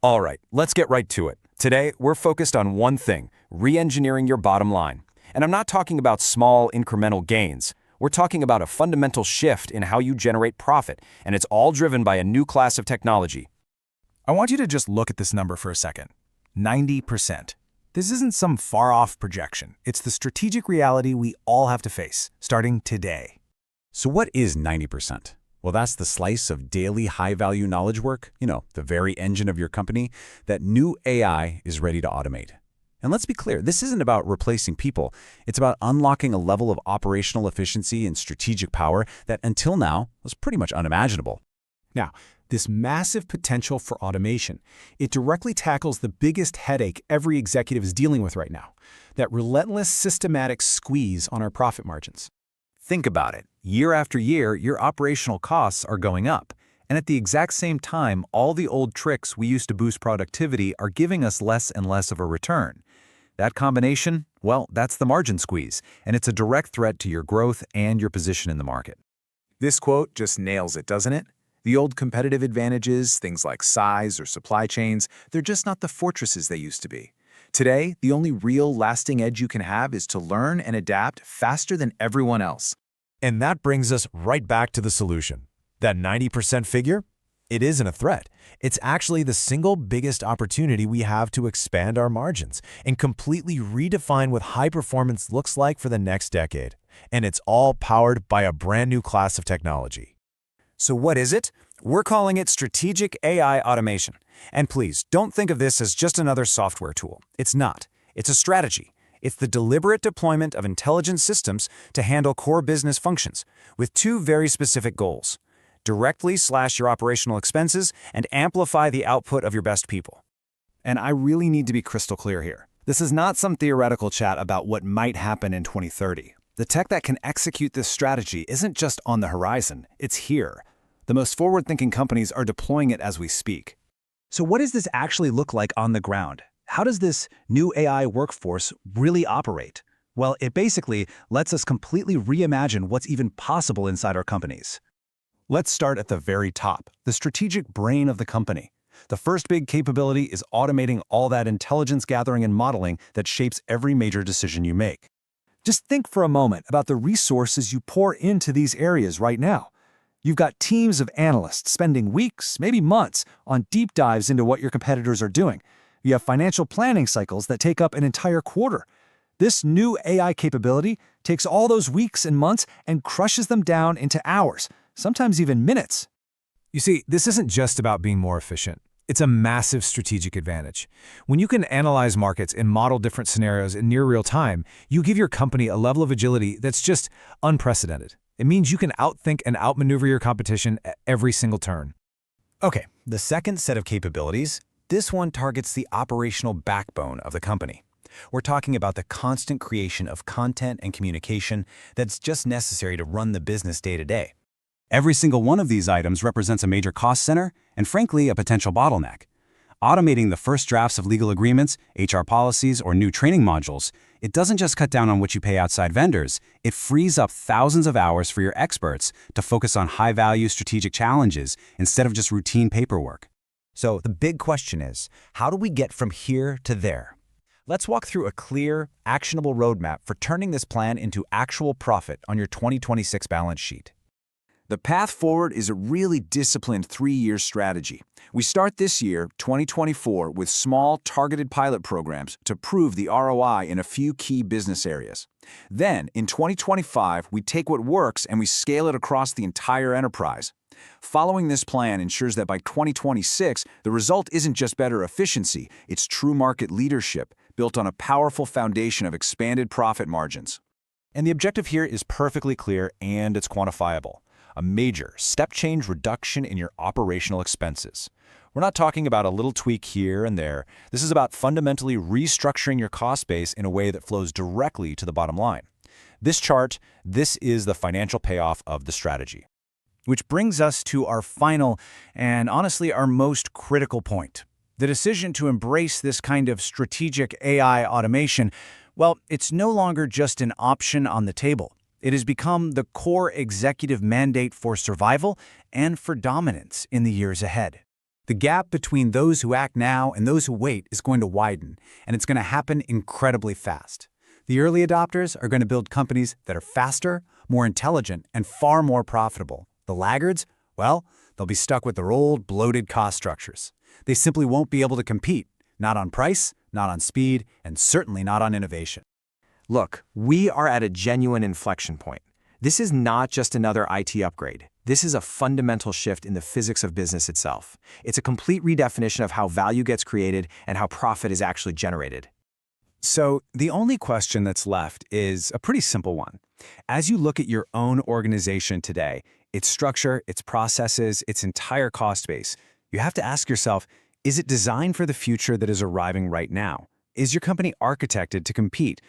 All right, let's get right to it. Today, we're focused on one thing, re-engineering your bottom line. And I'm not talking about small, incremental gains. We're talking about a fundamental shift in how you generate profit, and it's all driven by a new class of technology. I want you to just look at this number for a second. 90%. This isn't some far-off projection. It's the strategic reality we all have to face, starting today. So what is 90%? Well, that's the slice of daily high-value knowledge work, the very engine of your company, that new AI is ready to automate. And let's be clear, this isn't about replacing people. It's about unlocking a level of operational efficiency and strategic power that until now was pretty much unimaginable. Now, this massive potential for automation, it directly tackles the biggest headache every executive is dealing with right now, that relentless systematic squeeze on our profit margins. Think about it. Year after year, your operational costs are going up. And at the exact same time, all the old tricks we used to boost productivity are giving us less and less of a return. That combination, well, that's the margin squeeze, and it's a direct threat to your growth and your position in the market. This quote just nails it, doesn't it? The old competitive advantages, things like size or supply chains, they're just not the fortresses they used to be. Today, the only real lasting edge you can have is to learn and adapt faster than everyone else. And that brings us right back to the solution. That 90% figure? It isn't a threat. It's actually the single biggest opportunity we have to expand our margins and completely redefine what high performance looks like for the next decade. And it's all powered by a brand new class of technology. So what is it? We're calling it strategic AI automation. And please, don't think of this as just another software tool. It's not. It's a strategy. It's the deliberate deployment of intelligent systems to handle core business functions, with two very specific goals: directly slash your operational expenses and amplify the output of your best people. And I really need to be crystal clear here. This is not some theoretical chat about what might happen in 2030. The tech that can execute this strategy isn't just on the horizon, it's here. The most forward-thinking companies are deploying it as we speak. So what does this actually look like on the ground? How does this new AI workforce really operate? Well, it basically lets us completely reimagine what's even possible inside our companies. Let's start at the very top, the strategic brain of the company. The first big capability is automating all that intelligence gathering and modeling that shapes every major decision you make. Just think for a moment about the resources you pour into these areas right now. You've got teams of analysts spending weeks, maybe months, on deep dives into what your competitors are doing. You have financial planning cycles that take up an entire quarter. This new AI capability takes all those weeks and months and crushes them down into hours, sometimes even minutes. You see, this isn't just about being more efficient. It's a massive strategic advantage. When you can analyze markets and model different scenarios in near real time, you give your company a level of agility that's just unprecedented. It means you can outthink and outmaneuver your competition at every single turn. Okay, the second set of capabilities, this one targets the operational backbone of the company. We're talking about the constant creation of content and communication that's just necessary to run the business day to day. Every single one of these items represents a major cost center and, frankly, a potential bottleneck. Automating the first drafts of legal agreements, HR policies, or new training modules, it doesn't just cut down on what you pay outside vendors, it frees up thousands of hours for your experts to focus on high-value strategic challenges instead of just routine paperwork. So the big question is, how do we get from here to there? Let's walk through a clear, actionable roadmap for turning this plan into actual profit on your 2026 balance sheet. The path forward is a really disciplined 3-year strategy. We start this year, 2024, with small, targeted pilot programs to prove the ROI in a few key business areas. Then, in 2025, we take what works and we scale it across the entire enterprise. Following this plan ensures that by 2026, the result isn't just better efficiency, it's true market leadership, built on a powerful foundation of expanded profit margins. And the objective here is perfectly clear and it's quantifiable. A major step-change reduction in your operational expenses. We're not talking about a little tweak here and there. This is about fundamentally restructuring your cost base in a way that flows directly to the bottom line. This chart, this is the financial payoff of the strategy. Which brings us to our final and honestly our most critical point. The decision to embrace this kind of strategic AI automation, well, it's no longer just an option on the table. It has become the core executive mandate for survival and for dominance in the years ahead. The gap between those who act now and those who wait is going to widen, and it's going to happen incredibly fast. The early adopters are going to build companies that are faster, more intelligent, and far more profitable. The laggards, well, they'll be stuck with their old, bloated cost structures. They simply won't be able to compete, not on price, not on speed, and certainly not on innovation. Look, we are at a genuine inflection point. This is not just another IT upgrade. This is a fundamental shift in the physics of business itself. It's a complete redefinition of how value gets created and how profit is actually generated. So the only question that's left is a pretty simple one. As you look at your own organization today, its structure, its processes, its entire cost base, you have to ask yourself, is it designed for the future that is arriving right now? Is your company architected to compete